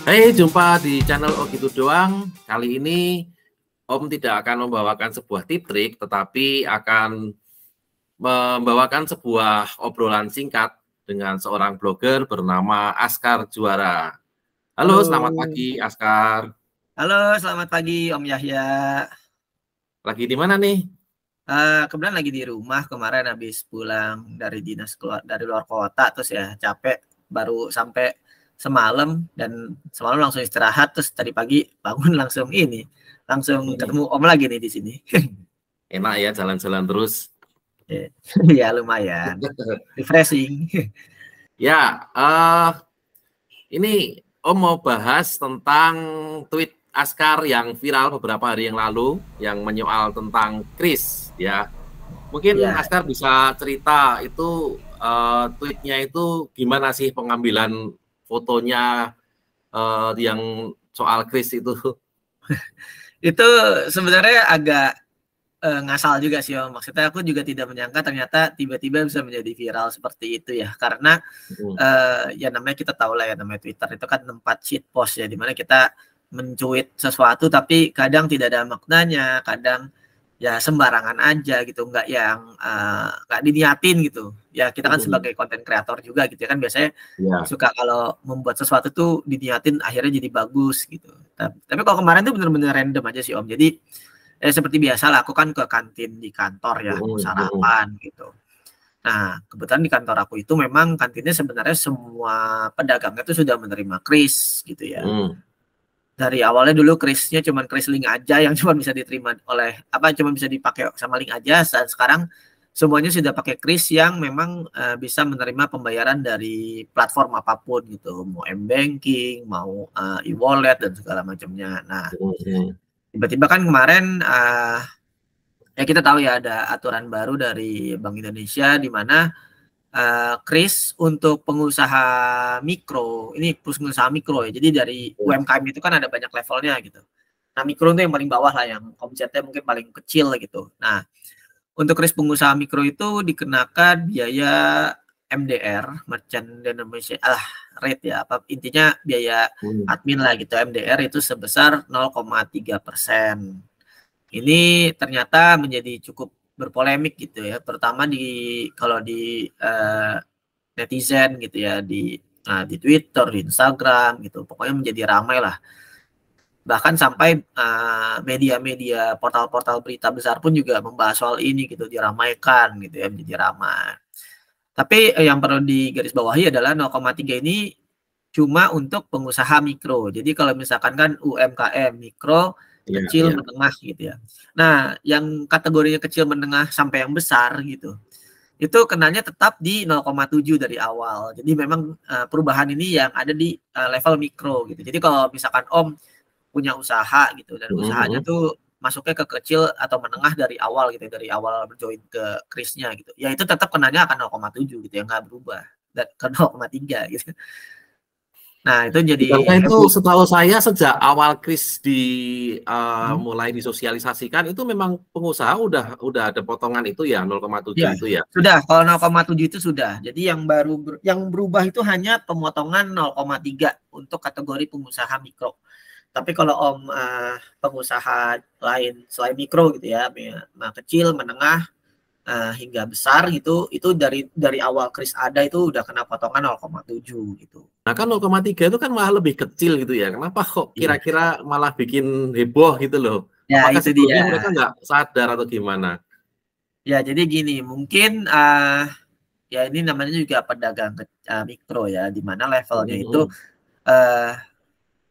Hai, jumpa di channel Oh Gitu Doang. Kali ini Om tidak akan membawakan sebuah tip trik, tetapi akan membawakan sebuah obrolan singkat dengan seorang blogger bernama Askar Juara. Halo, selamat Halo, pagi Askar. halo, selamat pagi Om Yahya. Lagi di mana nih? Kebetulan lagi di rumah kemarin habis pulang dari dinas dari luar kota terus ya capek baru sampai semalam dan semalam langsung istirahat terus tadi pagi bangun langsung ketemu Om lagi nih di sini. Enak ya jalan-jalan terus. Ya lumayan refreshing. Ya, ini Om mau bahas tentang tweet Askar yang viral beberapa hari yang lalu yang menyoal tentang Kris ya. Mungkin Ya, Askar bisa cerita itu tweetnya itu gimana sih pengambilan fotonya yang soal Kris itu. itu sebenarnya agak ngasal juga sih Om. Maksudnya aku juga tidak menyangka ternyata tiba-tiba bisa menjadi viral seperti itu ya. Karena ya namanya kita tahu lah ya namanya Twitter itu kan tempat shit post ya, dimana kita mencuit sesuatu tapi kadang tidak ada maknanya, kadang ya sembarangan aja gitu, nggak diniatin gitu. Ya kita kan sebagai konten kreator juga gitu ya kan biasanya Ya. suka kalau membuat sesuatu tuh diniatin akhirnya jadi bagus gitu. Tapi kalau kemarin tuh bener-bener random aja sih Om. Jadi seperti biasa lah, aku kan ke kantin di kantor ya mau sarapan gitu. Nah, kebetulan di kantor aku itu memang kantinnya sebenarnya semua pedagangnya itu sudah menerima kris gitu ya. Dari awalnya dulu krisnya cuma kris link aja yang cuma bisa diterima oleh cuma bisa dipakai sama link aja, dan sekarang semuanya sudah pakai kris yang memang bisa menerima pembayaran dari platform apapun gitu, mau m-banking, mau e-wallet dan segala macamnya. Nah, tiba-tiba kan kemarin ya kita tahu ya ada aturan baru dari Bank Indonesia di mana kris untuk pengusaha mikro, ini pengusaha mikro ya. Jadi dari UMKM itu kan ada banyak levelnya gitu. Nah, mikro itu yang paling bawah lah, yang omsetnya mungkin paling kecil gitu. Nah, untuk kris pengusaha mikro itu dikenakan biaya MDR, merchant denomination, rate ya, intinya biaya admin lah gitu. MDR itu sebesar 0,3%. Ini ternyata menjadi cukup berpolemik gitu ya, terutama kalau di netizen gitu ya, di Twitter, di Instagram gitu. Pokoknya menjadi ramai lah. Bahkan sampai media-media, portal-portal berita besar pun juga membahas soal ini gitu, diramaikan gitu ya, menjadi ramai. Tapi yang perlu digarisbawahi adalah 0,3 ini cuma untuk pengusaha mikro. Jadi kalau misalkan kan UMKM, mikro, kecil, menengah gitu ya. Nah, yang kategorinya kecil, menengah, sampai yang besar gitu, itu kenanya tetap di 0,7 dari awal. Jadi memang perubahan ini yang ada di level mikro gitu. Jadi kalau misalkan Om punya usaha gitu, dan usahanya tuh masuknya ke kecil atau menengah dari awal gitu, dari awal berjoin ke krisnya gitu, ya itu tetap kenanya akan 0,7 gitu ya, nggak berubah dan ke 0,3 gitu. Nah, itu jadi Bukankah itu setahu saya sejak awal Kris mulai disosialisasikan itu memang pengusaha udah ada potongan itu ya 0,7 ya, itu ya. sudah, kalau 0,7 itu sudah. Jadi yang berubah itu hanya pemotongan 0,3 untuk kategori pengusaha mikro. Tapi kalau Om pengusaha lain selain mikro gitu ya, kecil, menengah, hingga besar gitu, itu dari awal kris ada itu udah kena potongan 0,7 gitu. Nah kan 0,3 itu kan malah lebih kecil gitu ya. Kenapa kok Iya. kira-kira malah bikin heboh gitu loh? Ya Apakah itu dia. sebelumnya mereka nggak sadar atau gimana? Ya jadi gini, mungkin ya ini namanya juga pedagang mikro ya, di mana levelnya itu uh,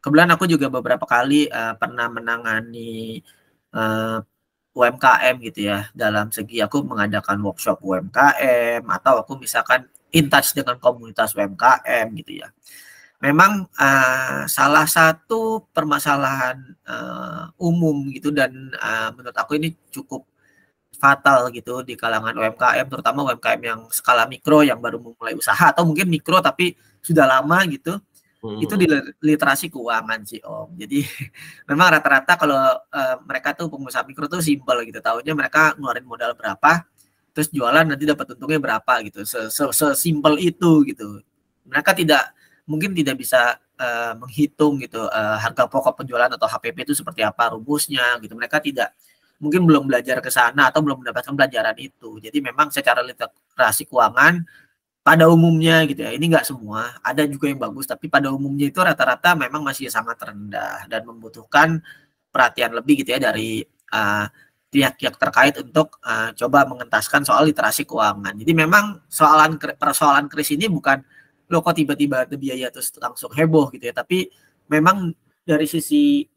kebetulan aku juga beberapa kali pernah menangani UMKM gitu ya, dalam segi aku mengadakan workshop UMKM atau aku misalkan in touch dengan komunitas UMKM gitu ya. Memang salah satu permasalahan umum gitu, dan menurut aku ini cukup fatal gitu di kalangan UMKM, terutama UMKM yang skala mikro yang baru memulai usaha atau mungkin mikro tapi sudah lama gitu, itu di literasi keuangan sih Om. Jadi memang rata-rata kalau mereka tuh pengusaha mikro tuh simpel gitu, tahunya mereka ngeluarin modal berapa, terus jualan nanti dapat untungnya berapa gitu, sesimpel itu gitu. Mereka mungkin tidak bisa menghitung gitu harga pokok penjualan atau HPP itu seperti apa rumusnya gitu. Mereka tidak mungkin belum belajar ke sana atau belum mendapatkan pelajaran itu. Jadi memang secara literasi keuangan pada umumnya gitu ya, ini nggak semua, ada juga yang bagus, tapi pada umumnya itu rata-rata memang masih sangat rendah dan membutuhkan perhatian lebih gitu ya dari pihak-pihak terkait untuk coba mengentaskan soal literasi keuangan. Jadi memang persoalan kris ini bukan lo kok tiba-tiba ada biaya terus langsung heboh gitu ya, tapi memang dari sisi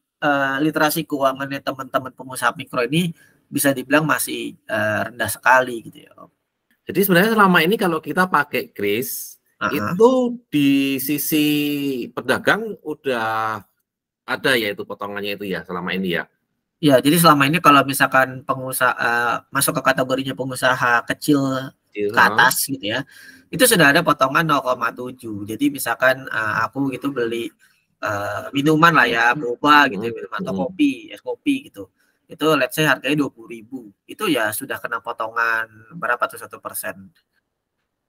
literasi keuangannya teman-teman pengusaha mikro ini bisa dibilang masih rendah sekali gitu ya. Jadi sebenarnya selama ini kalau kita pakai kris itu di sisi pedagang udah ada ya itu potongannya itu ya selama ini ya. Ya, jadi selama ini kalau misalkan pengusaha masuk ke kategorinya pengusaha kecil ke atas gitu ya, itu sudah ada potongan 0,7. Jadi misalkan aku gitu beli minuman lah ya, boba gitu ya, minuman atau kopi, es kopi gitu. Itu let's say harganya 20.000. Itu ya sudah kena potongan berapa tuh 1%?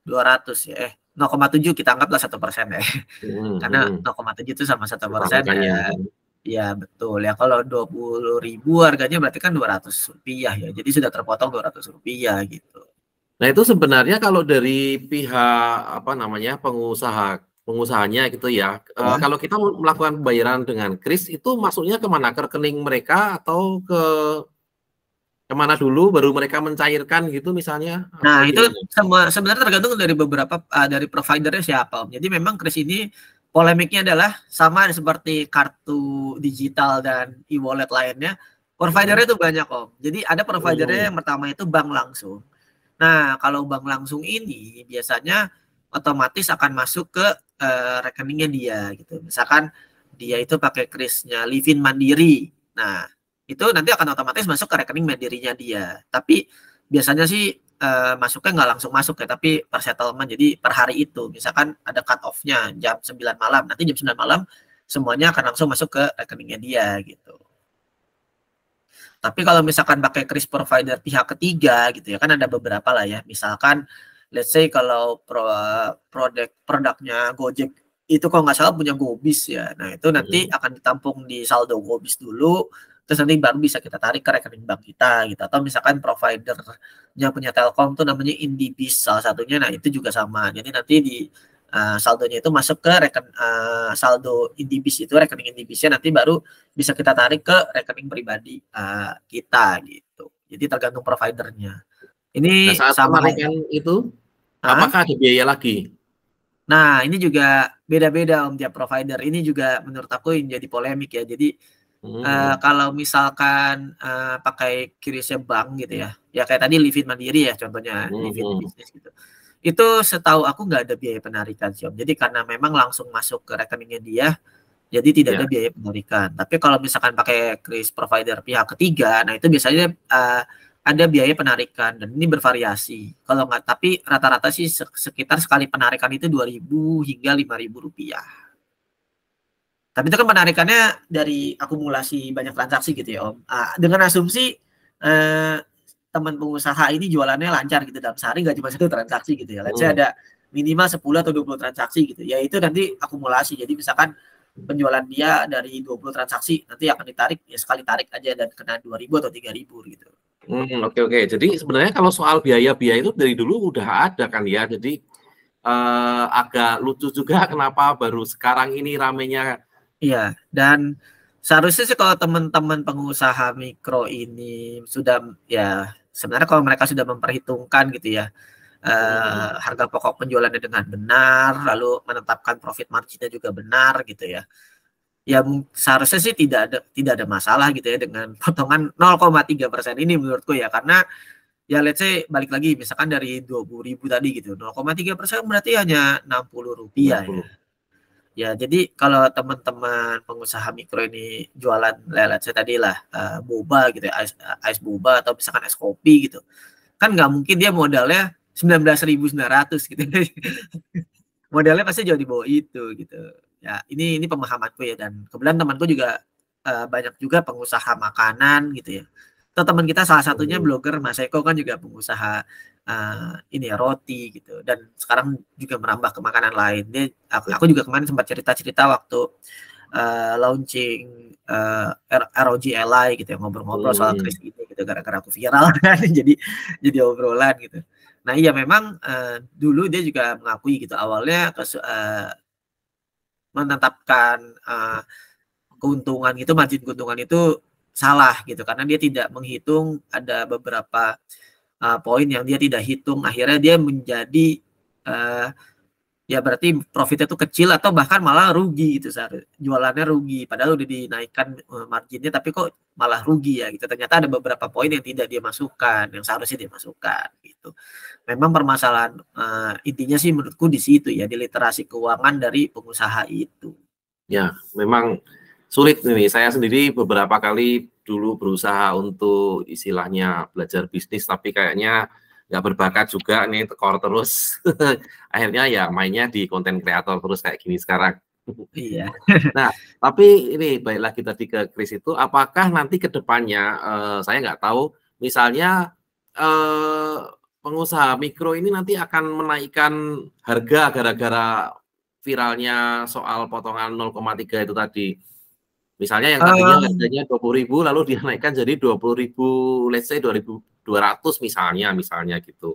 200 ya. 0,7 kita anggaplah 1% ya. Karena 0,7 itu sama 1% ya. Ya betul ya, kalau 20.000 harganya berarti kan Rp200 ya. Jadi sudah terpotong Rp200 gitu. Nah, itu sebenarnya kalau dari pihak apa namanya pengusahanya gitu ya, kalau kita melakukan pembayaran dengan kris itu masuknya kemana? Ke rekening mereka atau kemana dulu baru mereka mencairkan gitu misalnya? Nah, itu sebenarnya tergantung dari beberapa dari providernya siapa. Jadi memang kris ini polemiknya adalah sama seperti kartu digital dan e-wallet lainnya. Providernya itu banyak Om. Jadi ada providernya yang pertama itu bank langsung. Nah, kalau bank langsung ini biasanya otomatis akan masuk ke rekeningnya dia gitu. Misalkan dia itu pakai krisnya Livin Mandiri. Nah, itu nanti akan otomatis masuk ke rekening mandirinya dia. Tapi biasanya sih masuknya nggak langsung masuk ya, tapi per settlement. Jadi per hari itu, misalkan ada cut off-nya jam 9 malam. Nanti jam 9 malam semuanya akan langsung masuk ke rekeningnya dia gitu. Tapi kalau misalkan pakai kris provider pihak ketiga gitu ya, kan ada beberapa lah ya. Misalkan let's say kalau produknya Gojek itu kalau nggak salah punya Gobis ya. Nah, itu nanti akan ditampung di saldo Gobis dulu, terus nanti baru bisa kita tarik ke rekening bank kita gitu. Atau misalkan providernya punya Telkom tuh namanya Indibis salah satunya. Nah, itu juga sama. Jadi nanti di saldonya itu masuk ke saldo Indibis itu, rekening Indibisnya nanti baru bisa kita tarik ke rekening pribadi kita gitu. Jadi tergantung providernya. Ini saat sama penarikan itu apakah ada biaya lagi? Nah, ini juga beda-beda Om tiap provider. Ini juga menurut aku yang jadi polemik ya. Jadi kalau misalkan pakai krisnya bank gitu ya, ya kayak tadi Livin Mandiri ya contohnya, Livin Bisnis gitu. Itu setahu aku nggak ada biaya penarikan sih Om. Jadi karena memang langsung masuk ke rekeningnya dia, jadi tidak ada biaya penarikan. Tapi kalau misalkan pakai kris provider pihak ketiga, nah itu biasanya ada biaya penarikan dan ini bervariasi. Kalau nggak, tapi rata-rata sih sekitar sekali penarikan itu 2.000 hingga Rp5.000. Tapi itu kan penarikannya dari akumulasi banyak transaksi gitu ya Om. Dengan asumsi teman pengusaha ini jualannya lancar gitu dalam sehari nggak cuma satu transaksi gitu ya. Let's say ada minimal 10 atau 20 transaksi gitu. Ya itu nanti akumulasi. Jadi misalkan penjualan dia dari 20 transaksi nanti akan ditarik ya sekali tarik aja dan kena 2.000 atau 3.000 gitu. Oke. Jadi sebenarnya kalau soal biaya itu dari dulu udah ada kan ya. Jadi agak lucu juga kenapa baru sekarang ini ramenya. Iya, dan seharusnya sih kalau teman-teman pengusaha mikro ini sudah ya sebenarnya kalau mereka sudah memperhitungkan gitu ya harga pokok penjualannya dengan benar, lalu menetapkan profit marginnya juga benar gitu ya. Ya seharusnya sih tidak ada masalah gitu ya dengan potongan 0,3% ini menurutku ya, karena ya let's say balik lagi misalkan dari 20.000 tadi gitu, 0,3% berarti hanya Rp60 ya. Ya, jadi kalau teman-teman pengusaha mikro ini jualan let's say tadi lah boba gitu ya, ice boba atau misalkan es kopi gitu. Kan nggak mungkin dia modalnya 19.900 gitu. Modalnya pasti jauh di bawah itu gitu. Ya, ini pemahamanku ya, dan kebetulan temanku juga banyak juga pengusaha makanan gitu ya. Atau teman kita salah satunya blogger Mas Eko kan juga pengusaha ini ya roti gitu, dan sekarang juga merambah ke makanan lain. Aku juga kemarin sempat cerita waktu launching ROG Ally gitu ya, ngobrol-ngobrol soal Kris ini gitu, gara-gara aku viral kan jadi obrolan gitu. Nah iya memang dulu dia juga mengakui gitu awalnya menetapkan keuntungan itu, margin keuntungan itu salah gitu, karena dia tidak menghitung ada beberapa poin yang dia tidak hitung. Akhirnya dia menjadi ya berarti profitnya tuh kecil atau bahkan malah rugi gitu, jualannya rugi padahal udah dinaikkan marginnya tapi kok malah rugi ya gitu. Ternyata ada beberapa poin yang tidak dia masukkan yang seharusnya dia masukkan gitu. Memang permasalahan intinya sih menurutku di situ ya, di literasi keuangan dari pengusaha itu. Ya, memang sulit nih. Saya sendiri beberapa kali dulu berusaha untuk istilahnya belajar bisnis, tapi kayaknya nggak berbakat juga nih, tekor terus. Akhirnya ya mainnya di konten kreator terus kayak gini sekarang. Iya. Nah, tapi ini balik lagi tadi ke Kris itu, apakah nanti ke depannya, saya nggak tahu, misalnya pengusaha mikro ini nanti akan menaikkan harga gara-gara viralnya soal potongan 0,3 itu tadi. Misalnya yang tadinya harganya 20.000 lalu dinaikkan jadi 20.000, let's say 2.200 misalnya gitu.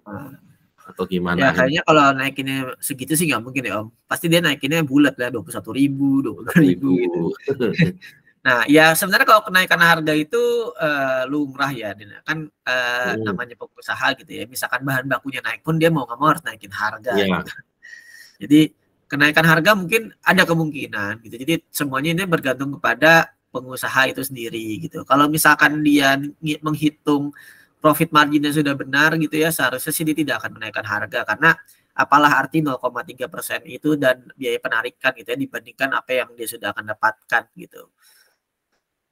Atau gimana? Ya kayaknya kalau naikinnya segitu sih nggak mungkin ya Om. Pasti dia naikinnya bulat lah, 21.000, 22.000 gitu. Nah ya sebenarnya kalau kenaikan harga itu lumrah ya, kan namanya pengusaha gitu ya. Misalkan bahan bakunya naik pun dia mau nggak mau harus naikin harga. Yeah. Gitu. Jadi kenaikan harga mungkin ada kemungkinan gitu. Jadi semuanya ini bergantung kepada pengusaha itu sendiri gitu. Kalau misalkan dia menghitung profit marginnya sudah benar gitu ya, seharusnya sih dia tidak akan menaikkan harga, karena apalah arti 0,3% itu dan biaya penarikan gitu ya dibandingkan apa yang dia sudah akan dapatkan gitu.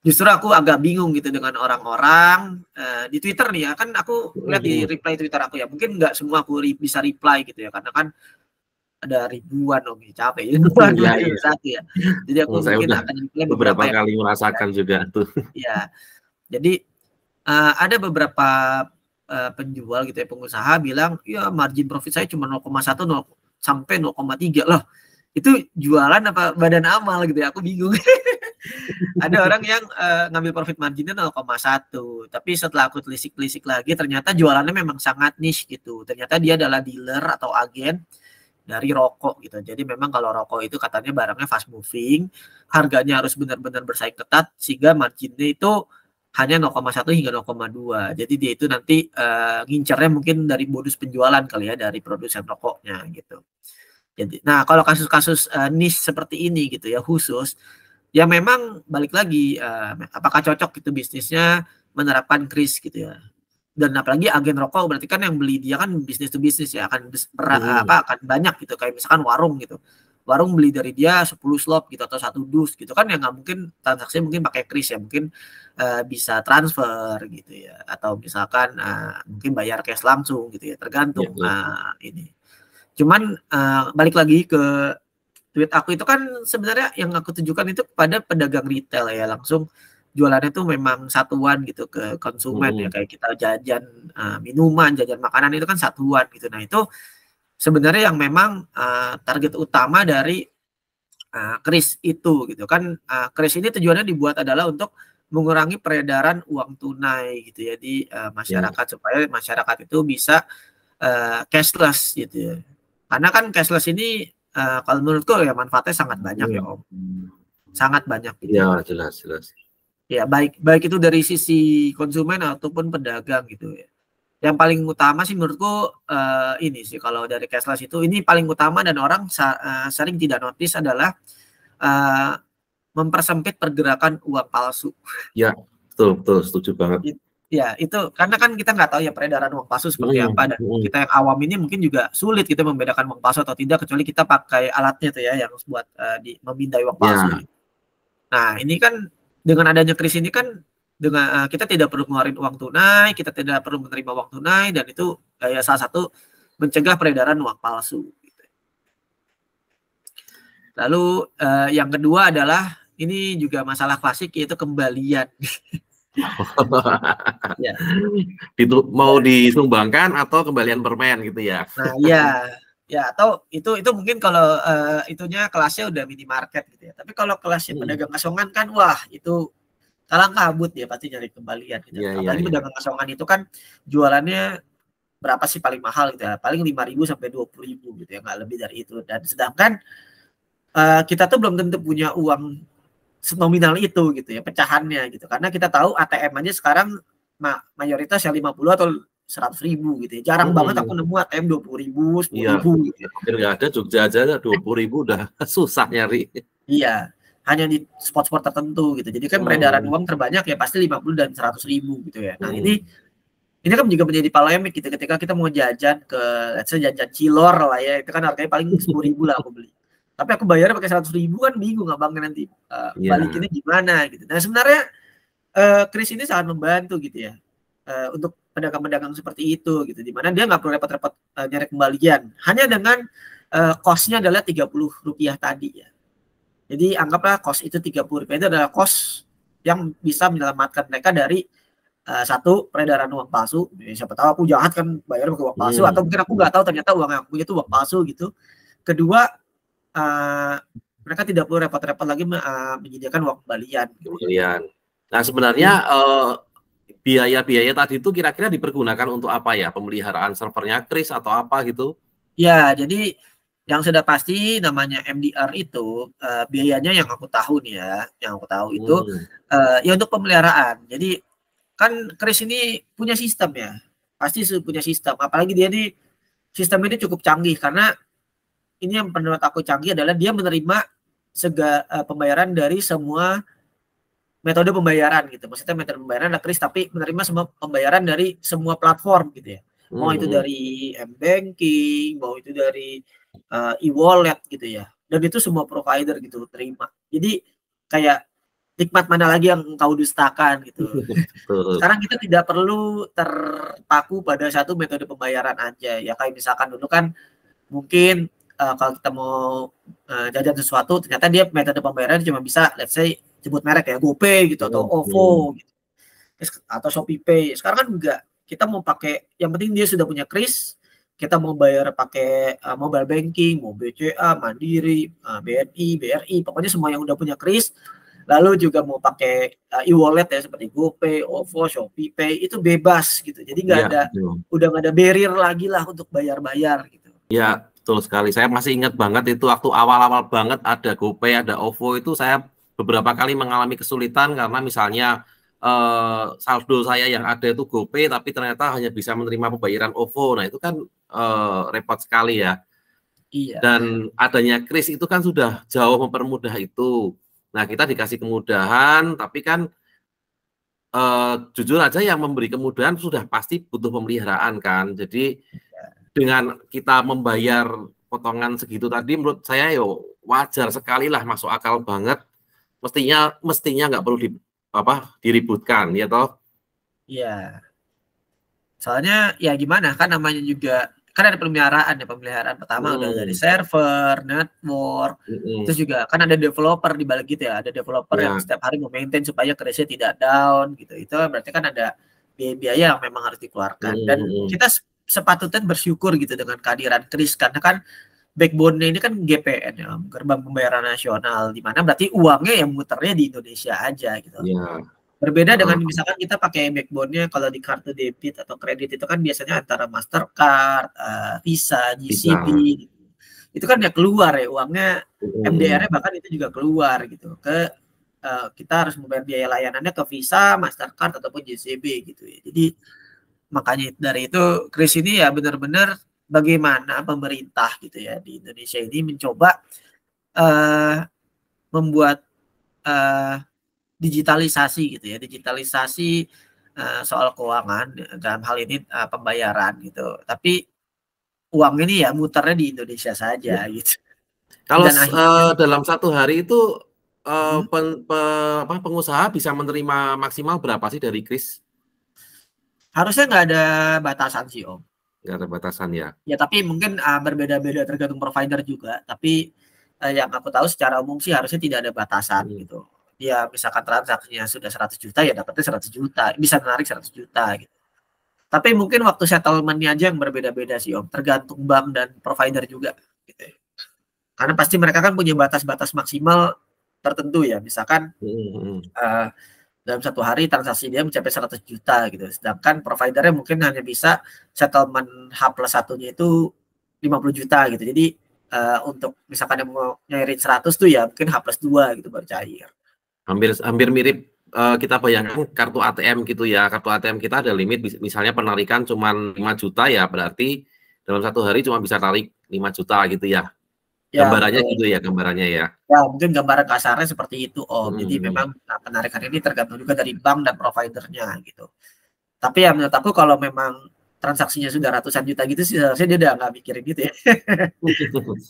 Justru aku agak bingung gitu dengan orang-orang di Twitter nih ya, kan aku lihat di reply Twitter aku ya, mungkin nggak semua aku bisa reply gitu ya, karena kan ada ribuan Om, capek ya, satu ya. Jadi aku mungkin akan reply beberapa kali merasakan juga tuh. Ya, jadi ada beberapa penjual gitu ya, pengusaha bilang ya margin profit saya cuma 0,1 sampai 0,3 loh. Itu jualan apa badan amal gitu ya, aku bingung. Ada orang yang ngambil profit marginnya 0,1, tapi setelah aku telisik-telisik lagi ternyata jualannya memang sangat niche gitu. Ternyata dia adalah dealer atau agen dari rokok gitu. Jadi memang kalau rokok itu katanya barangnya fast moving, harganya harus benar-benar bersaing ketat sehingga marginnya itu hanya 0,1 hingga 0,2. Jadi dia itu nanti ngincernya mungkin dari bonus penjualan kali ya dari produsen rokoknya gitu. Jadi, nah kalau kasus-kasus niche seperti ini gitu ya khusus, ya memang balik lagi apakah cocok gitu bisnisnya menerapkan Kris gitu ya. Dan apalagi agen rokok berarti kan yang beli dia kan bisnis to bisnis ya, akan akan banyak gitu, kayak misalkan warung gitu. Warung beli dari dia 10 slot gitu atau 1 dus gitu kan, ya nggak mungkin transaksinya mungkin pakai Kris ya, mungkin bisa transfer gitu ya, atau misalkan mungkin bayar cash langsung gitu ya, tergantung ini. Cuman balik lagi ke tweet aku itu kan sebenarnya yang aku tujukan itu kepada pedagang retail ya, langsung jualannya tuh memang satuan gitu ke konsumen ya, kayak kita jajan minuman, jajan makanan itu kan satuan gitu. Nah itu sebenarnya yang memang target utama dari Kris itu gitu kan. Kris ini tujuannya dibuat adalah untuk mengurangi peredaran uang tunai gitu ya di masyarakat, supaya masyarakat itu bisa cashless gitu ya. Karena kan cashless ini kalau menurutku ya manfaatnya sangat banyak ya Om. Sangat banyak gitu. Ya, jelas. Ya, baik itu dari sisi konsumen ataupun pedagang gitu ya. Yang paling utama sih menurutku ini sih, kalau dari cashless itu ini paling utama dan orang sering tidak notice adalah mempersempit pergerakan uang palsu. Ya, betul, setuju banget. Ya, itu karena kan kita nggak tahu ya peredaran uang palsu seperti apa, dan kita yang awam ini mungkin juga sulit kita membedakan uang palsu atau tidak, kecuali kita pakai alatnya tuh ya yang buat memindai uang palsu. Nah, ini kan dengan adanya Kris ini kan dengan kita tidak perlu ngeluarin uang tunai, kita tidak perlu menerima uang tunai, dan itu ya salah satu mencegah peredaran uang palsu. Lalu yang kedua adalah ini juga masalah klasik, yaitu kembalian. Ya. Mau disumbangkan atau kembalian permen gitu ya. Nah, ya atau itu mungkin kalau itunya kelasnya udah minimarket gitu ya. Tapi kalau kelasnya pedagang asongan kan wah itu kalang kabut ya pasti nyari kembalian gitu. Apalagi pedagang asongan itu kan jualannya berapa sih paling mahal gitu ya? Paling 5.000 sampai 20.000 gitu ya, nggak lebih dari itu. Dan sedangkan kita tuh belum tentu punya uang nominal itu gitu ya, pecahannya gitu. Karena kita tahu ATM aja sekarang mayoritas ya 50 atau 100.000 gitu ya. Jarang banget aku nemu ATM 20.000, 10.000 gitu ya. Hampir nggak ada, Jogja aja 20.000 udah susah nyari. Iya, hanya di spot-spot tertentu gitu. Jadi kan peredaran uang terbanyak ya pasti 50 dan 100.000 gitu ya. Nah ini kan juga menjadi polemik gitu ketika kita mau jajan ke, let's say jajan cilor lah ya, itu kan harganya paling 10.000 lah aku beli. Tapi aku bayar pakai 100.000 kan bingung abangnya nanti balikinnya gimana gitu. Nah sebenarnya Kris ini sangat membantu gitu ya untuk pedagang-pedagang seperti itu gitu, dimana dia nggak perlu repot-repot nyari kembalian, hanya dengan cost-nya adalah Rp30 tadi ya. Jadi anggaplah cost itu Rp30 itu adalah cost yang bisa menyelamatkan mereka dari satu, peredaran uang palsu. Siapa tahu aku jahat kan bayar pakai uang palsu, atau mungkin aku nggak tahu ternyata uang yang aku punya itu uang palsu gitu. Kedua, mereka tidak perlu repot-repot lagi menyediakan uang kembalian. Nah sebenarnya biaya-biaya tadi itu kira-kira dipergunakan untuk apa ya? Pemeliharaan servernya Kris atau apa gitu? Ya, jadi yang sudah pasti namanya MDR itu biayanya yang aku tahu nih ya, yang aku tahu itu ya untuk pemeliharaan. Jadi kan Kris ini punya sistem ya, pasti punya sistem. Apalagi dia nih sistem ini cukup canggih karena ini yang menurut aku canggih adalah dia menerima pembayaran dari semua metode pembayaran gitu. Maksudnya metode pembayaran adalah Kris tapi menerima semua pembayaran dari semua platform gitu ya. Mau itu dari m-banking, mau itu dari e-wallet gitu ya. Dan itu semua provider gitu terima. Jadi kayak nikmat mana lagi yang engkau dustakan gitu. Sekarang kita tidak perlu terpaku pada satu metode pembayaran aja ya, kayak misalkan dulu kan mungkin kalau kita mau jajan sesuatu ternyata dia metode pembayaran cuma bisa let's say sebut merek ya GoPay gitu atau OVO gitu atau ShopeePay. Sekarang kan enggak, kita mau pakai yang penting dia sudah punya Kris, kita mau bayar pakai mobile banking, mau BCA, Mandiri, BNI, BRI, pokoknya semua yang udah punya Kris. Lalu juga mau pakai e-wallet ya seperti GoPay, OVO, ShopeePay itu bebas gitu. Jadi udah nggak ada barrier lagi lah untuk bayar-bayar gitu. Ya, betul sekali. Saya masih ingat banget itu waktu awal-awal banget ada GoPay, ada OVO itu saya beberapa kali mengalami kesulitan karena misalnya saldo saya yang ada itu GoPay tapi ternyata hanya bisa menerima pembayaran OVO. Nah, itu kan repot sekali ya. Iya. Dan adanya Kris itu kan sudah jauh mempermudah itu. Nah, kita dikasih kemudahan, tapi kan jujur aja yang memberi kemudahan sudah pasti butuh pemeliharaan kan. Jadi dengan kita membayar potongan segitu tadi, menurut saya wajar sekali lah, masuk akal banget. Mestinya nggak perlu diributkan, ya toh? Iya. Soalnya ya gimana kan namanya juga kan ada pemeliharaan pertama udah dari server, network, terus juga kan ada developer di balik gitu ya, ada developer yang setiap hari memaintain supaya Krisnya tidak down gitu. Itu berarti kan ada biaya yang memang harus dikeluarkan dan kita sepatutnya bersyukur gitu dengan kehadiran Kris karena kan backbone-nya ini kan GPN ya, gerbang pembayaran nasional, di mana berarti uangnya yang muternya di Indonesia aja gitu. Berbeda dengan misalkan kita pakai backbone-nya kalau di kartu debit atau kredit itu kan biasanya antara Mastercard, Visa, GCB gitu. Itu kan ya keluar ya uangnya, MDR-nya bahkan itu juga keluar gitu ke kita harus membayar biaya layanannya ke Visa, Mastercard ataupun GCB gitu ya. Jadi makanya dari itu Kris ini ya benar-benar bagaimana pemerintah gitu ya di Indonesia ini mencoba membuat digitalisasi gitu ya, digitalisasi soal keuangan dalam hal ini pembayaran gitu. Tapi uang ini ya muternya di Indonesia saja gitu. Kalau dalam satu hari itu pengusaha bisa menerima maksimal berapa sih dari Kris? Harusnya nggak ada batasan sih Om. Nggak ada batasan ya? Ya tapi mungkin berbeda-beda tergantung provider juga. Tapi yang aku tahu secara umum sih harusnya tidak ada batasan gitu. ya misalkan transaksinya sudah 100 juta ya dapatnya 100 juta, bisa menarik 100 juta gitu. Tapi mungkin waktu settlement-nya aja yang berbeda-beda sih Om, tergantung bank dan provider juga gitu. Karena pasti mereka kan punya batas-batas maksimal tertentu ya, misalkan dalam satu hari transaksi dia mencapai 100 juta gitu, sedangkan providernya mungkin hanya bisa settlement H+1-nya itu 50 juta gitu. Jadi untuk misalkan yang mau nyairin 100 tuh ya mungkin H+2 gitu baru cair. Hampir mirip kita bayangkan kartu ATM gitu ya. Kartu ATM kita ada limit, misalnya penarikan cuma 5 juta ya, berarti dalam satu hari cuma bisa tarik 5 juta gitu ya. Gambarannya gitu ya, gambarannya ya. Ya, mungkin gambaran kasarnya seperti itu Om. Jadi memang penarikan ini tergantung juga dari bank dan providernya gitu. Tapi ya menurut aku kalau memang transaksinya sudah ratusan juta gitu sih seharusnya dia udah nggak mikirin gitu ya.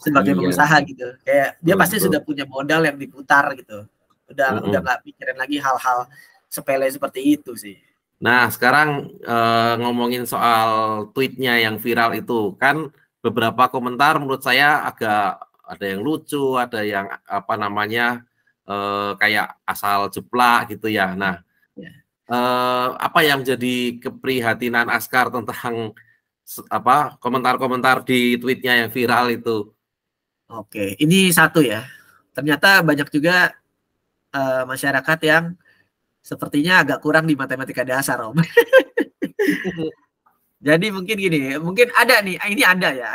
Sebagai pengusaha gitu. Kayak dia pasti sudah punya modal yang diputar gitu. Udah nggak mikirin lagi hal-hal sepele seperti itu sih. Nah, sekarang ngomongin soal tweetnya yang viral itu, kan beberapa komentar menurut saya agak ada yang lucu, ada yang apa namanya kayak asal jeplak gitu ya. Nah, apa yang jadi keprihatinan Askar tentang apa komentar-komentar di tweetnya yang viral itu? Oke, ini satu ya. Ternyata banyak juga masyarakat yang sepertinya agak kurang di matematika dasar, Om. Jadi mungkin gini, mungkin ada nih, ini ada ya,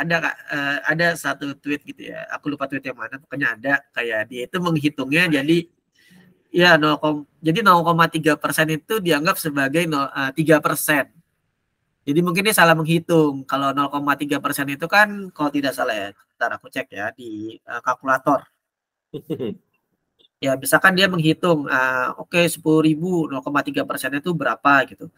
ada satu tweet gitu ya, aku lupa tweet yang mana, pokoknya ada kayak dia itu menghitungnya jadi ya 0,3% itu dianggap sebagai 3%. Jadi mungkin dia salah menghitung. Kalau 0,3% itu kan kalau tidak salah ya, ntar aku cek ya di kalkulator. Ya misalkan dia menghitung, oke 10.000, 0,3% itu berapa gitu.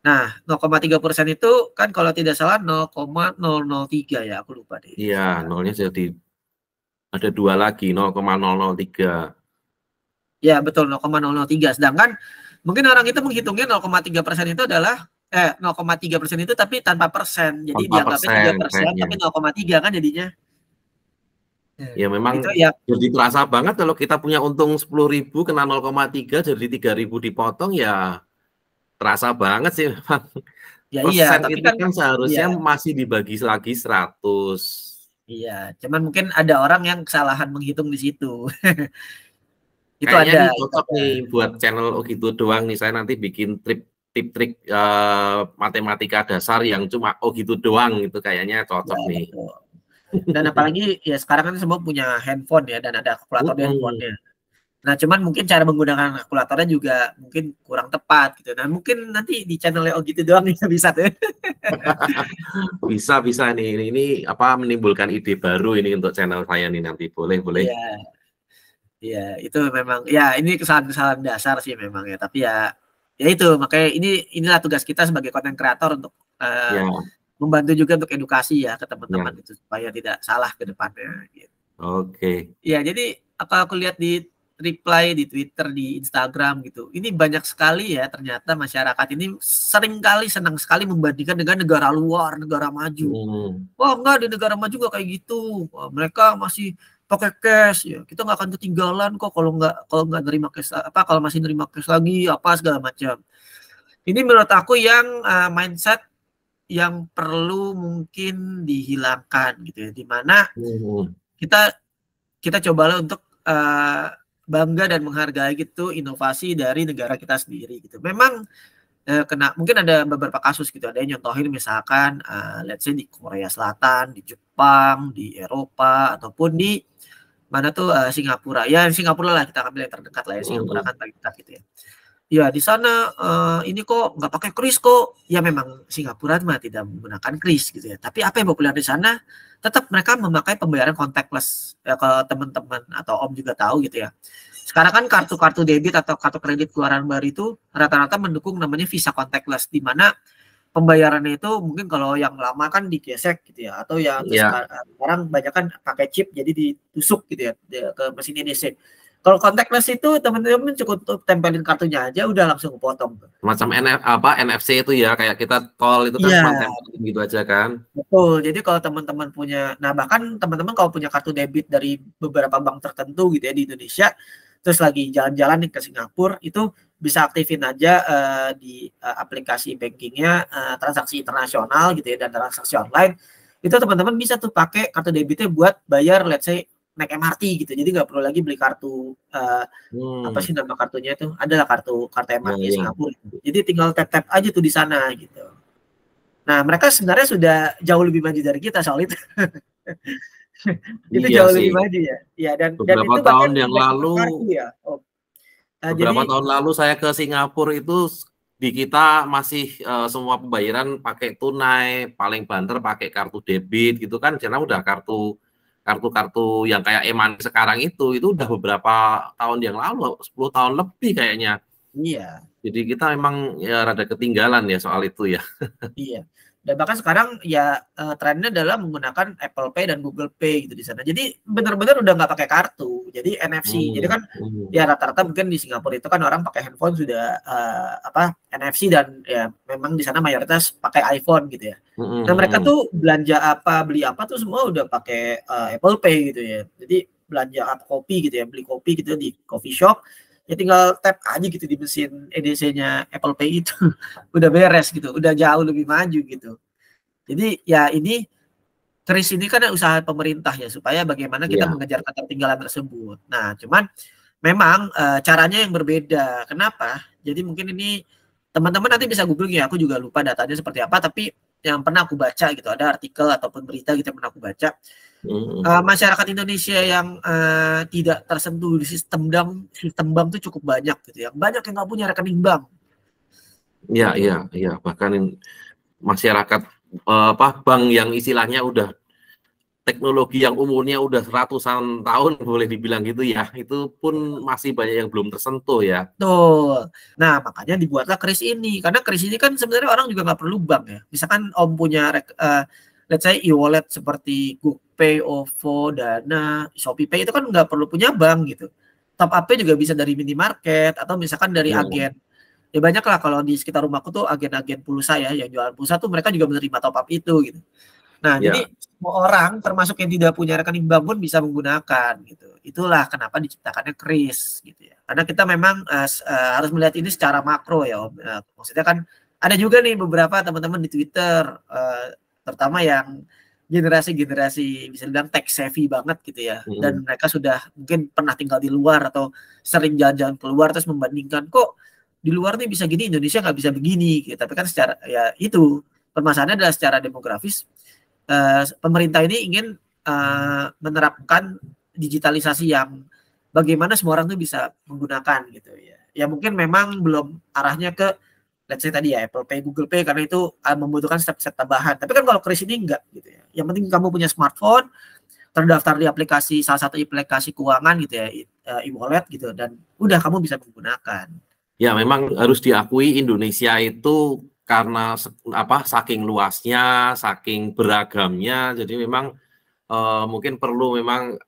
Nah, 0,3% itu kan kalau tidak salah 0,003 ya, aku lupa deh. Iya, nolnya jadi ada 2 lagi, 0,003. Ya, betul 0,003. Sedangkan mungkin orang itu menghitungnya 0,3% itu adalah 0,3% itu tapi tanpa persen. Jadi dianggapnya 3%, tapi 0,3 kan jadinya. Ya memang itu ya, jadi terasa banget kalau kita punya untung 10.000 kena 0,3 jadi 3.000 dipotong ya terasa banget sih memang. Ya persen iya, tapi itu kan seharusnya masih dibagi lagi 100. Iya, cuman mungkin ada orang yang kesalahan menghitung di situ. Itu kayaknya ada. Cocok nih buat channel gitu doang nih, saya nanti bikin tip-trik matematika dasar yang cuma gitu doang itu kayaknya cocok ya, nih. Betul. Dan apalagi ya sekarang kan semua punya handphone ya dan ada kalkulator di handphonenya. Nah, cuman mungkin cara menggunakan kalkulatornya juga mungkin kurang tepat gitu. Nah, mungkin nanti di channel gitu doang bisa tuh. bisa nih. Ini apa menimbulkan ide baru ini untuk channel saya nih nanti. Boleh. Iya. Iya, itu memang ya ini kesalahan-kesalahan dasar sih memang ya, tapi ya itu makanya inilah tugas kita sebagai konten kreator untuk membantu juga untuk edukasi ya ke teman-teman itu supaya tidak salah ke depannya gitu. Oke. Ya, jadi apa aku lihat di reply di Twitter, di Instagram gitu. Ini banyak sekali ya ternyata masyarakat ini seringkali senang sekali membandingkan dengan negara luar, negara maju. Wah, enggak di negara maju enggak kayak gitu. Wah, mereka masih pakai cash ya. Kita nggak akan ketinggalan kok kalau nggak nerima cash kalau masih nerima cash lagi apa segala macam. Ini menurut aku yang mindset yang perlu mungkin dihilangkan gitu ya, dimana kita cobalah untuk bangga dan menghargai gitu inovasi dari negara kita sendiri gitu. Memang mungkin ada beberapa kasus gitu, ada yang nyontohin misalkan let's say di Korea Selatan, di Jepang, di Eropa ataupun di mana tuh Singapura. Ya Singapura lah kita ambil yang terdekat lah ya, Singapura kan paling dekat gitu ya. Ya di sana ini kok nggak pakai kris kok. Ya memang Singapura mah tidak menggunakan kris gitu ya. Tapi apa yang populer di sana tetap mereka memakai pembayaran contactless. Ya kalau teman-teman atau Om juga tahu gitu ya. Sekarang kan kartu-kartu debit atau kartu kredit keluaran baru itu rata-rata mendukung namanya Visa contactless, di mana pembayarannya itu mungkin kalau yang lama kan digesek gitu ya, atau yang sekarang banyak kan pakai chip jadi ditusuk gitu ya ke mesin EDC. Kalau contactless itu teman-teman cukup tempelin kartunya aja udah langsung kepotong. Macam NFC itu ya, kayak kita tol itu kan cuma tempelin gitu aja kan. Betul. Jadi kalau teman-teman punya, nah bahkan teman-teman kalau punya kartu debit dari beberapa bank tertentu gitu ya di Indonesia, terus lagi jalan-jalan nih ke Singapura, itu bisa aktifin aja di aplikasi bankingnya transaksi internasional gitu ya dan transaksi online. Itu teman-teman bisa tuh pakai kartu debitnya buat bayar let's say naik MRT gitu. Jadi nggak perlu lagi beli kartu apa sih nama kartunya itu? Adalah kartu MRT Singapura. Jadi tinggal tap-tap aja tuh di sana gitu. Nah, mereka sebenarnya sudah jauh lebih maju dari kita soal itu. Itu jauh lebih maju ya. Ya dan beberapa itu tahun yang lalu ya. beberapa tahun lalu saya ke Singapura itu di kita masih semua pembayaran pakai tunai, paling banter pakai kartu debit gitu kan, karena udah kartu yang kayak e-money sekarang itu udah beberapa tahun yang lalu, 10 tahun lebih kayaknya. Iya. Jadi kita memang ya rada ketinggalan ya soal itu ya. Iya. Dan bahkan sekarang ya trennya adalah menggunakan Apple Pay dan Google Pay gitu di sana. Jadi benar-benar udah nggak pakai kartu. Jadi NFC. Jadi kan ya rata-rata mungkin di Singapura itu kan orang pakai handphone sudah NFC dan ya memang di sana mayoritas pakai iPhone gitu ya. Nah mereka tuh belanja apa beli apa tuh semua udah pakai Apple Pay gitu ya. Jadi belanja kopi gitu ya, beli kopi gitu di coffee shop. Ya tinggal tap aja gitu di mesin EDC-nya Apple Pay itu. Udah beres gitu, udah jauh lebih maju gitu. Jadi ya ini kris ini kan usaha pemerintah ya supaya bagaimana kita mengejar ketertinggalan tersebut. Nah, cuman memang caranya yang berbeda. Kenapa? Jadi mungkin ini teman-teman nanti bisa googling ya, aku juga lupa datanya seperti apa, tapi yang pernah aku baca gitu, ada artikel ataupun berita gitu yang pernah aku baca. Masyarakat Indonesia yang tidak tersentuh di sistem bank itu cukup banyak gitu ya. Banyak yang nggak punya rekening bank. Iya. Bahkan masyarakat bank yang istilahnya udah teknologi yang umurnya udah ratusan tahun boleh dibilang gitu ya, itu pun masih banyak yang belum tersentuh ya. Betul. Nah makanya dibuatlah kris ini, karena kris ini kan sebenarnya orang juga nggak perlu bank ya. Misalkan Om punya let's say e-wallet seperti GoPay, OVO, Dana, ShopeePay itu kan nggak perlu punya bank gitu. Top up-nya juga bisa dari minimarket atau misalkan dari agen. Ya banyak lah kalau di sekitar rumahku tuh agen-agen pulsa ya, yang jualan pulsa tuh mereka juga menerima top up itu gitu. Nah, jadi semua orang termasuk yang tidak punya rekening bank pun bisa menggunakan gitu. Itulah kenapa diciptakannya kris gitu ya. Karena kita memang harus melihat ini secara makro ya Om. Maksudnya kan ada juga nih beberapa teman-teman di Twitter terutama yang generasi bisa dibilang tech savvy banget gitu ya. Dan mereka sudah mungkin pernah tinggal di luar atau sering jalan-jalan keluar terus membandingkan kok di luar nih bisa gini, Indonesia nggak bisa begini gitu. Tapi kan secara ya itu permasalahannya adalah secara demografis pemerintah ini ingin menerapkan digitalisasi yang bagaimana semua orang tuh bisa menggunakan gitu ya. Ya mungkin memang belum arahnya ke let's say tadi ya Apple Pay, Google Pay karena itu membutuhkan step-step tambahan. Tapi kan kalau kris ini enggak gitu ya. Yang penting kamu punya smartphone, terdaftar di aplikasi salah satu aplikasi keuangan gitu ya, e-wallet gitu dan udah kamu bisa menggunakan. Ya memang harus diakui Indonesia itu karena saking luasnya, saking beragamnya, jadi memang mungkin perlu memang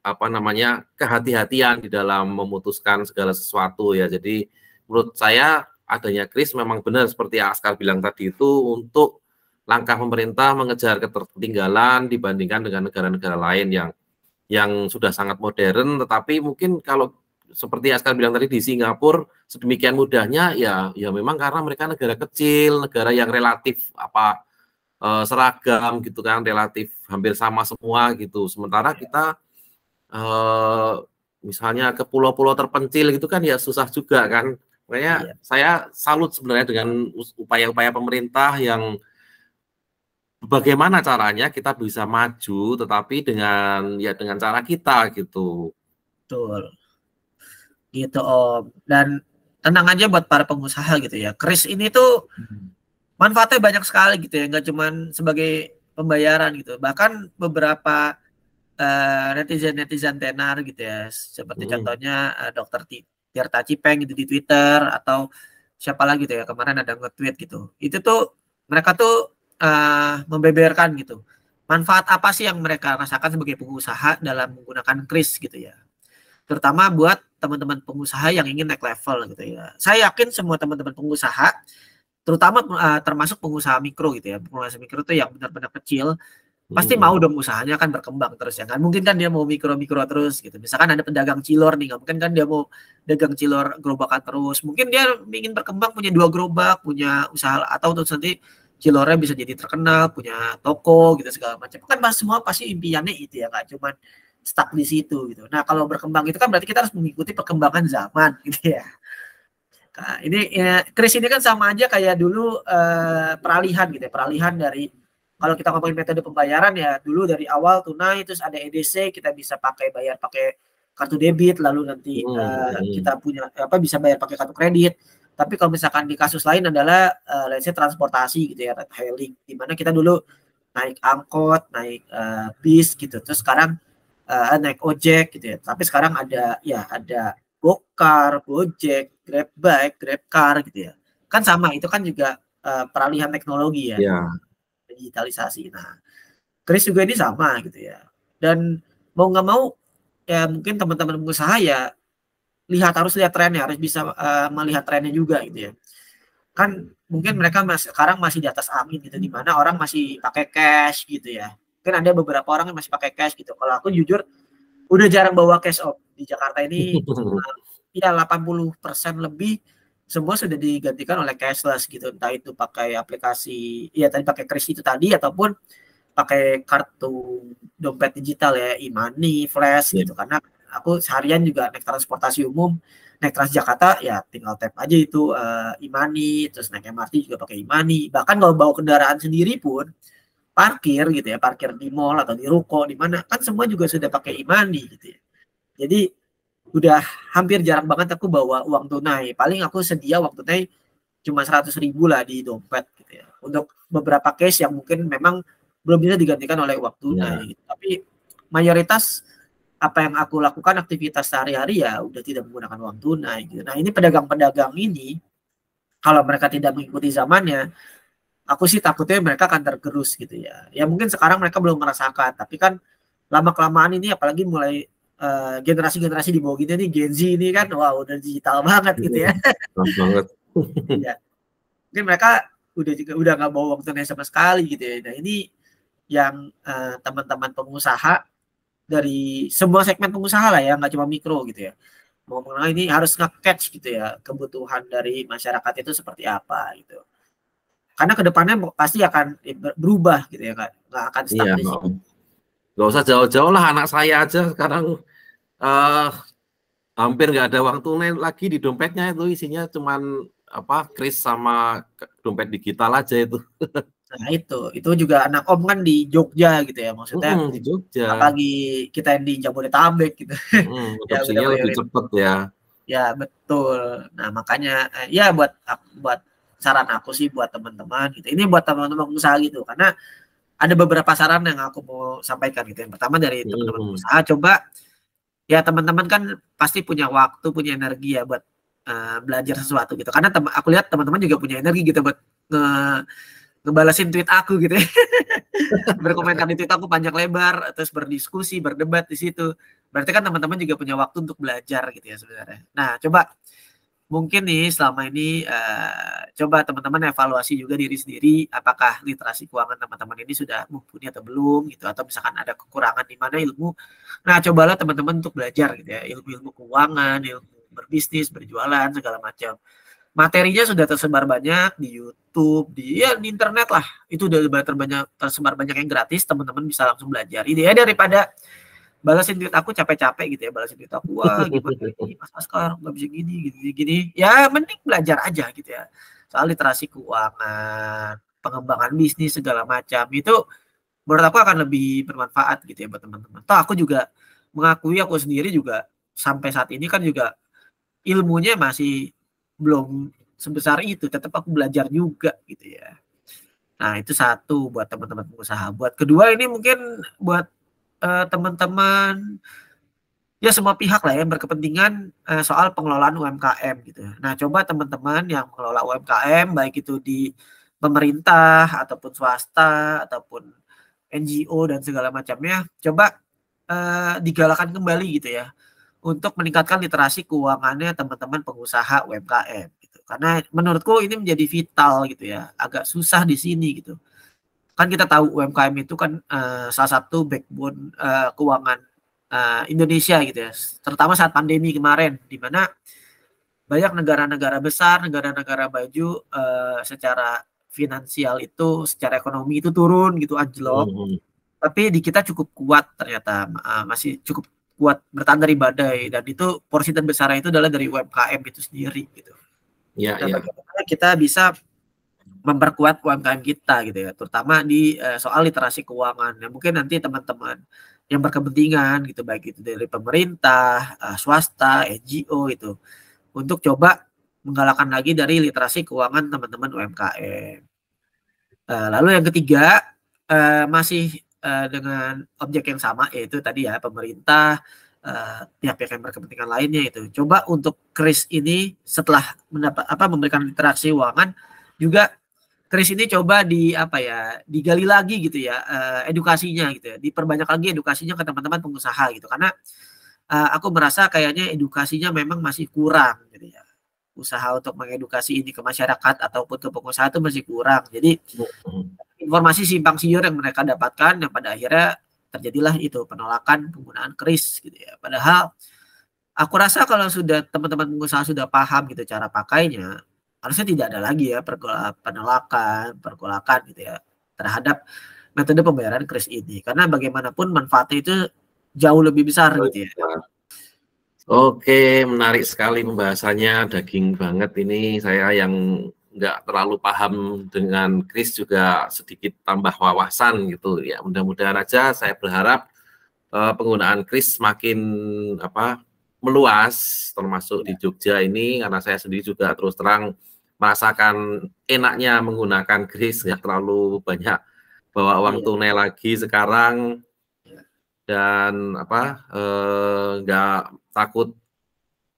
kehati-hatian di dalam memutuskan segala sesuatu ya. Jadi menurut saya adanya kris memang benar seperti Askar bilang tadi itu untuk langkah pemerintah mengejar ketertinggalan dibandingkan dengan negara-negara lain yang sudah sangat modern, tetapi mungkin kalau seperti Askar bilang tadi di Singapura sedemikian mudahnya ya memang karena mereka negara kecil, negara yang relatif seragam gitu kan, relatif hampir sama semua gitu. Sementara kita misalnya ke pulau-pulau terpencil gitu kan ya susah juga kan. Makanya saya salut sebenarnya dengan upaya-upaya pemerintah yang bagaimana caranya kita bisa maju tetapi dengan cara kita gitu. Betul. Gitu Om. Dan tenang aja buat para pengusaha gitu ya. Kris ini tuh manfaatnya banyak sekali gitu ya, nggak cuma sebagai pembayaran gitu. Bahkan beberapa netizen tenar gitu ya, seperti contohnya Dr. Tirta Cipeng gitu di Twitter atau siapa lagi gitu ya, kemarin ada nge-tweet gitu. Itu tuh mereka tuh membeberkan gitu. Manfaat apa sih yang mereka rasakan sebagai pengusaha dalam menggunakan kris gitu ya. Terutama buat teman-teman pengusaha yang ingin naik level gitu ya. Saya yakin semua teman-teman pengusaha, terutama termasuk pengusaha mikro gitu ya. Pengusaha mikro itu yang benar-benar kecil, pasti mau dong usahanya kan berkembang terus ya kan. Mungkin kan dia mau mikro-mikro terus gitu. Misalkan ada pedagang cilor nih, nggak mungkin kan dia mau dagang cilor gerobakan terus. Mungkin dia ingin berkembang punya 2 gerobak, punya usaha, atau terus nanti cilornya bisa jadi terkenal, punya toko gitu segala macam. Kan semua pasti impiannya itu ya, nggak cuma stuck di situ gitu. Nah kalau berkembang itu kan berarti kita harus mengikuti perkembangan zaman gitu ya. Nah, ini ya, kris ini kan sama aja kayak dulu peralihan gitu ya, peralihan dari kalau kita ngomongin metode pembayaran ya dulu dari awal tunai terus ada EDC kita bisa bayar pakai kartu debit lalu nanti kita punya bisa bayar pakai kartu kredit. Tapi kalau misalkan di kasus lain adalah let's say transportasi gitu ya, ride hailing, di mana kita dulu naik angkot, naik bis gitu. Terus sekarang naik ojek gitu ya. Tapi sekarang ada Gokar, Gojek, Grabbike, Grabcar gitu ya. Kan sama, itu kan juga peralihan teknologi ya. Yeah. Digitalisasi. Nah, Kris juga ini sama gitu ya. Dan mau nggak mau ya mungkin teman-teman pengusaha ya harus lihat trennya, harus bisa melihat trennya juga gitu ya. Kan mungkin mereka sekarang masih di atas angin gitu, di mana orang masih pakai cash gitu ya. Mungkin ada beberapa orang yang masih pakai cash gitu. Kalau aku jujur udah jarang bawa cash di Jakarta ini. Ya 80% lebih semua sudah digantikan oleh cashless gitu, entah itu pakai aplikasi ya tadi pakai kris itu tadi ataupun pakai kartu dompet digital ya, e-money, flash gitu. Karena aku seharian juga naik transportasi umum, naik Transjakarta ya tinggal tap aja itu e-money, terus naik MRT juga pakai e-money. Bahkan kalau bawa kendaraan sendiri pun parkir gitu ya, parkir di mall atau di ruko di mana kan semua juga sudah pakai e-money gitu ya. Jadi udah hampir jarang banget aku bawa uang tunai. Paling aku sedia uang tunai cuma 100.000 lah di dompet gitu ya. Untuk beberapa case yang mungkin memang belum bisa digantikan oleh uang tunai. Gitu. Tapi mayoritas apa yang aku lakukan aktivitas sehari-hari ya udah tidak menggunakan uang tunai gitu. Nah, ini pedagang-pedagang ini kalau mereka tidak mengikuti zamannya, aku sih takutnya mereka akan tergerus gitu ya. Ya mungkin sekarang mereka belum merasakan, tapi kan lama-kelamaan ini apalagi mulai generasi-generasi di bawah kita nih Gen Z ini kan wow udah digital banget gitu ya. Banget. Ya. Mungkin mereka udah nggak bawa uang tunai sama sekali gitu ya. Nah ini yang teman-teman pengusaha dari semua segmen pengusaha lah ya, nggak cuma mikro gitu ya. Mau mengenai ini harus nge-catch gitu ya kebutuhan dari masyarakat itu seperti apa gitu. Karena kedepannya pasti akan berubah gitu ya, nggak akan stuck di situ. Nggak usah jauh-jauh lah, anak saya aja sekarang hampir nggak ada uang tunai lagi di dompetnya, itu isinya cuman kris sama dompet digital aja itu. Nah itu juga anak om kan di Jogja gitu ya, maksudnya di Jogja. Apalagi kita yang di Jabodetabek gitu. Adopsinya lebih cepat ya. Ya betul. Nah makanya ya buat saran aku sih buat teman-teman gitu. Ini buat teman-teman usaha gitu, karena ada beberapa saran yang aku mau sampaikan gitu. Yang pertama dari teman-teman usaha, coba ya teman-teman kan pasti punya waktu, punya energi ya buat belajar sesuatu gitu. Karena aku lihat teman-teman juga punya energi gitu buat ngebalasin tweet aku gitu ya. Berkomentar di tweet aku panjang lebar, terus berdiskusi, berdebat di situ. Berarti kan teman-teman juga punya waktu untuk belajar gitu ya sebenarnya. Nah, coba mungkin nih selama ini coba teman-teman evaluasi juga diri sendiri, apakah literasi keuangan teman-teman ini sudah mumpuni atau belum gitu, atau misalkan ada kekurangan di mana ilmu. Nah, cobalah teman-teman untuk belajar gitu ya, ilmu-ilmu keuangan, ilmu berbisnis, berjualan, segala macam. Materinya sudah tersebar banyak di YouTube, di internet lah. Itu udah tersebar banyak yang gratis, teman-teman bisa langsung belajar. Ini ya daripada balasin tweet aku capek-capek gitu ya, balasin tweet aku wah gimana ini Mas Askar nggak bisa gini. Ya mending belajar aja gitu ya. Soal literasi keuangan, pengembangan bisnis segala macam itu menurut aku akan lebih bermanfaat gitu ya buat teman-teman. Toh aku juga mengakui aku sendiri juga sampai saat ini kan juga ilmunya masih belum sebesar itu, tetap aku belajar juga gitu ya. Nah itu satu buat teman-teman pengusaha. Buat kedua ini mungkin buat teman-teman ya semua pihak lah yang berkepentingan soal pengelolaan UMKM gitu. Nah coba teman-teman yang mengelola UMKM baik itu di pemerintah ataupun swasta ataupun NGO dan segala macamnya, coba digalakan kembali gitu ya untuk meningkatkan literasi keuangannya teman-teman pengusaha UMKM gitu. Karena menurutku ini menjadi vital gitu ya, agak susah di sini gitu. kan kita tahu UMKM itu kan salah satu backbone keuangan Indonesia gitu ya, terutama saat pandemi kemarin, di mana banyak negara-negara besar, negara-negara maju secara finansial itu, secara ekonomi itu turun gitu, anjlok. Tapi di kita cukup kuat ternyata, masih cukup kuat bertahan dari badai, dan itu porsi terbesarnya itu adalah dari UMKM itu sendiri gitu. Ya, dan bagaimana kita bisa memperkuat UMKM kita gitu ya, terutama di soal literasi keuangan. Ya, mungkin nanti teman-teman yang berkepentingan gitu, baik itu dari pemerintah, swasta, NGO itu, untuk coba menggalakkan lagi dari literasi keuangan teman-teman UMKM. Lalu yang ketiga, masih dengan objek yang sama, yaitu tadi ya, pemerintah, pihak-pihak yang berkepentingan lainnya itu. Coba untuk KRIS ini setelah memberikan literasi keuangan, juga KRIS ini coba digali lagi gitu ya, edukasinya gitu ya, diperbanyak lagi edukasinya ke teman-teman pengusaha gitu, karena aku merasa kayaknya edukasinya memang masih kurang gitu ya. Usaha untuk mengedukasi ini ke masyarakat ataupun ke pengusaha itu masih kurang. Jadi informasi simpang siur yang mereka dapatkan, yang pada akhirnya terjadilah itu penolakan penggunaan KRIS gitu ya. Padahal aku rasa kalau sudah teman-teman pengusaha sudah paham gitu cara pakainya, harusnya tidak ada lagi ya pergolakan gitu ya terhadap metode pembayaran KRIS ini, karena bagaimanapun manfaatnya itu jauh lebih besar gitu ya. Oke, menarik sekali pembahasannya, daging banget ini. Saya yang nggak terlalu paham dengan KRIS juga sedikit tambah wawasan gitu ya. Mudah-mudahan aja, saya berharap penggunaan KRIS makin meluas, termasuk di Jogja ini, karena saya sendiri juga terus terang merasakan enaknya menggunakan KRIS, nggak terlalu banyak bawa uang tunai lagi sekarang, dan nggak takut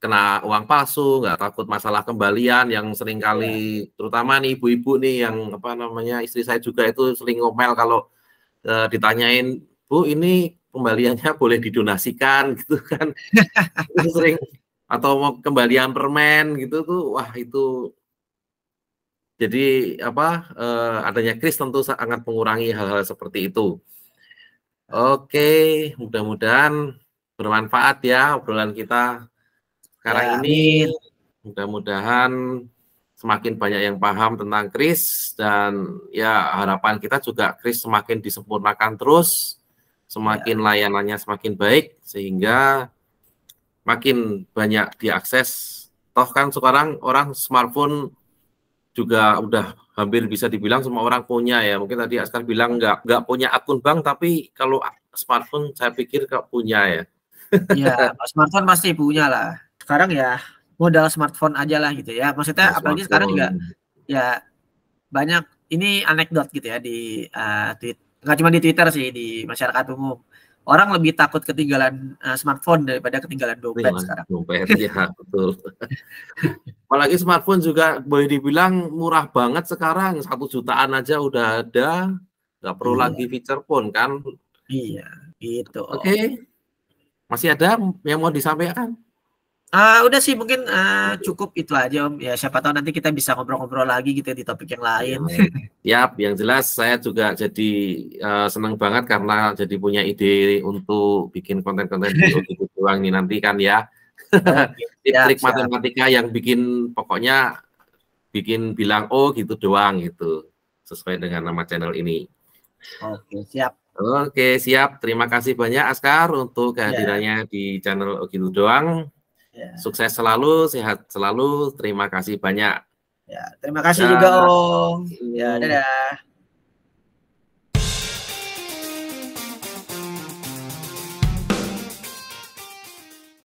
kena uang palsu, nggak takut masalah kembalian yang seringkali, terutama nih ibu-ibu nih yang istri saya juga itu sering ngomel kalau ditanyain, Bu, ini kembaliannya boleh didonasikan gitu kan. Itu sering, atau mau kembalian permen gitu tuh, wah itu. Jadi adanya KRIS tentu sangat mengurangi hal-hal seperti itu. Oke, mudah-mudahan bermanfaat ya obrolan kita sekarang ini. Mudah-mudahan semakin banyak yang paham tentang KRIS, dan ya harapan kita juga KRIS semakin disempurnakan terus, semakin layanannya semakin baik, sehingga makin banyak diakses. Toh kan sekarang orang smartphone juga udah hampir bisa dibilang semua orang punya ya. Mungkin tadi Askar bilang nggak punya akun bank, tapi kalau smartphone saya pikir nggak punya ya. Ya, smartphone pasti punya lah. Sekarang ya modal smartphone aja lah gitu ya. Maksudnya apalagi sekarang juga ya banyak ini anekdot gitu ya di nggak cuma di Twitter sih, di masyarakat umum. Orang lebih takut ketinggalan smartphone daripada ketinggalan dompet sekarang. Dompet, ya betul. Apalagi smartphone juga boleh dibilang murah banget sekarang, 1 jutaan aja udah ada, nggak perlu lagi feature phone kan? Iya, gitu. Oke. Masih ada yang mau disampaikan? Udah sih mungkin cukup itu aja Om. Ya siapa tahu nanti kita bisa ngobrol-ngobrol lagi gitu di topik yang lain. Siap, yang jelas saya juga jadi senang banget karena jadi punya ide untuk bikin konten-konten gitu doang nih nanti kan ya. Trik matematika yang bikin pokoknya bikin bilang oh gitu doang gitu, sesuai dengan nama channel ini. Oke, siap. Oke, siap. Terima kasih banyak Askar untuk kehadirannya di channel Oh Gitu Doang. Sukses selalu, sehat selalu. Terima kasih banyak. Ya, terima kasih juga Om. Ya, dadah.